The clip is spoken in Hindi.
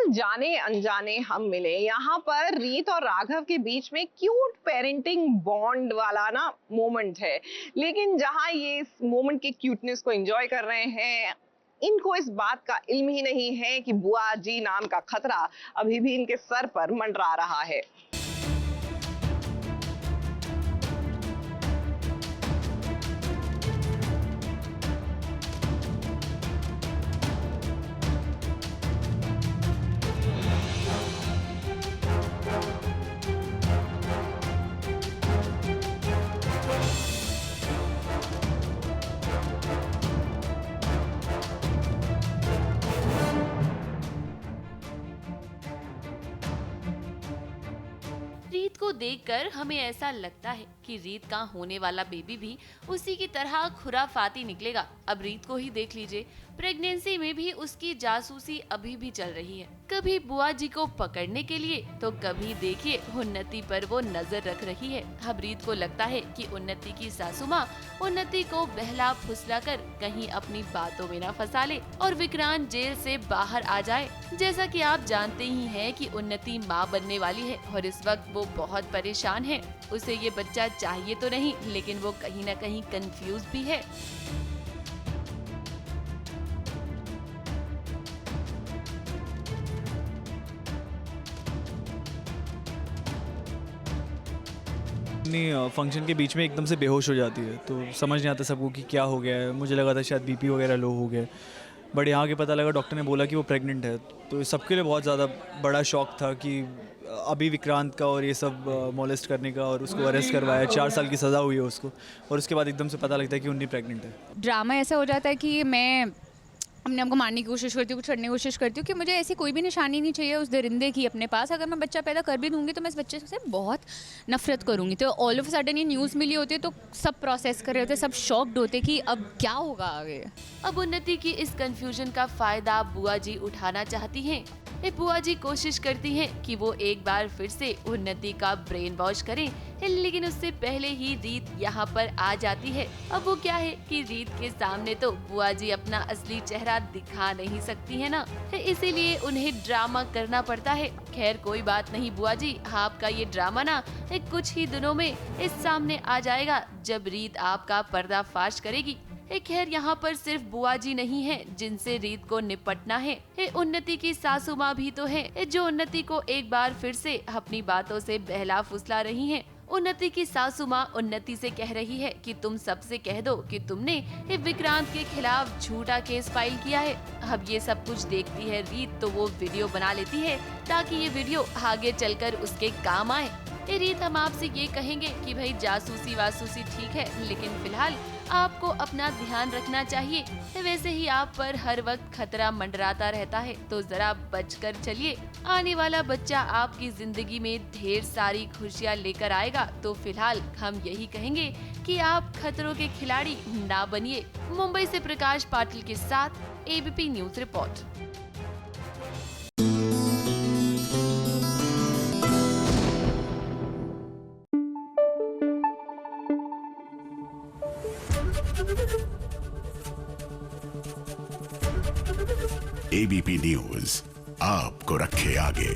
जाने अनजाने हम मिले। यहाँ पर रीत और राघव के बीच में क्यूट पेरेंटिंग बॉन्ड वाला ना मोमेंट है, लेकिन जहाँ ये इस मोमेंट के क्यूटनेस को एंजॉय कर रहे हैं, इनको इस बात का इल्म ही नहीं है कि बुआ जी नाम का खतरा अभी भी इनके सर पर मंडरा रहा है। रीत को देखकर हमें ऐसा लगता है कि रीत का होने वाला बेबी भी उसी की तरह खुराफाती निकलेगा। अब रीत को ही देख लीजिए, प्रेगनेंसी में भी उसकी जासूसी अभी भी चल रही है। कभी बुआ जी को पकड़ने के लिए तो कभी देखिए उन्नति पर वो नजर रख रही है। अब रीत को लगता है कि उन्नति की सासू माँ उन्नति को बहला फुसला कर कहीं अपनी बातों में न फंसा ले और विक्रांत जेल से बाहर आ जाए। जैसा कि आप जानते ही हैं कि उन्नति माँ बनने वाली है और इस वक्त वो बहुत परेशान है। उसे ये बच्चा चाहिए तो नहीं, लेकिन वो कहीं न कहीं कंफ्यूज भी है। फंक्शन के बीच में एकदम से बेहोश हो जाती है, तो समझ नहीं आता सबको कि क्या हो गया है। मुझे लगा था शायद बीपी वगैरह लो हो गया, बट यहाँ के पता लगा डॉक्टर ने बोला कि वो प्रेग्नेंट है। तो सबके लिए बहुत ज़्यादा बड़ा शौक था कि अभी विक्रांत का और ये सब मोलेस्ट करने का, और उसको अरेस्ट करवाया, 4 साल की सज़ा हुई है उसको, और उसके बाद एकदम से पता लगता है कि उन्नी प्रेग्नेंट है। ड्रामा ऐसा हो जाता है कि मैं अपने आप को मारने की कोशिश करती हूँ, छड़ने की कोशिश करती हूँ कि मुझे ऐसी कोई भी निशानी नहीं चाहिए उस दरिंदे की अपने पास। अगर मैं बच्चा पैदा कर भी दूंगी तो मैं इस बच्चे से बहुत नफरत करूँगी। तो ऑल ऑफ सडन ये न्यूज़ मिली होती है तो सब प्रोसेस कर रहे होते, सब शॉक्ड होते कि अब क्या होगा आगे। अब उन्नति की इस कंफ्यूजन का फायदा बुआ जी उठाना चाहती हैं। बुआ जी कोशिश करती हैं कि वो एक बार फिर से उन्नति का ब्रेन वॉश करें, लेकिन उससे पहले ही रीत यहाँ पर आ जाती है। अब वो क्या है कि रीत के सामने तो बुआ जी अपना असली चेहरा दिखा नहीं सकती है ना, इसीलिए उन्हें ड्रामा करना पड़ता है। खैर कोई बात नहीं बुआ जी, आपका ये ड्रामा ना कुछ ही दिनों में इस सामने आ जाएगा जब रीत आपका पर्दाफाश करेगी। खैर यहाँ पर सिर्फ बुआ जी नहीं है जिनसे रीत को निपटना है, उन्नति की सासू माँ भी तो है जो उन्नति को एक बार फिर से अपनी बातों से बहला फुसला रही हैं। उन्नति की सासू माँ उन्नति से कह रही है कि तुम सबसे कह दो कि तुमने विक्रांत के खिलाफ झूठा केस फाइल किया है। अब ये सब कुछ देखती है रीत तो वो वीडियो बना लेती है ताकि ये वीडियो आगे चलकर उसके काम आए। रीत हम आपसे ये कहेंगे कि भाई जासूसी वासूसी ठीक है, लेकिन फिलहाल आपको अपना ध्यान रखना चाहिए। वैसे ही आप पर हर वक्त खतरा मंडराता रहता है, तो जरा बचकर चलिए। आने वाला बच्चा आपकी जिंदगी में ढेर सारी खुशियाँ लेकर आएगा। तो फिलहाल हम यही कहेंगे कि आप खतरों के खिलाड़ी ना बनिए। मुंबई से प्रकाश पाटिल के साथ ABP news report. ABP news आपको रखे आगे।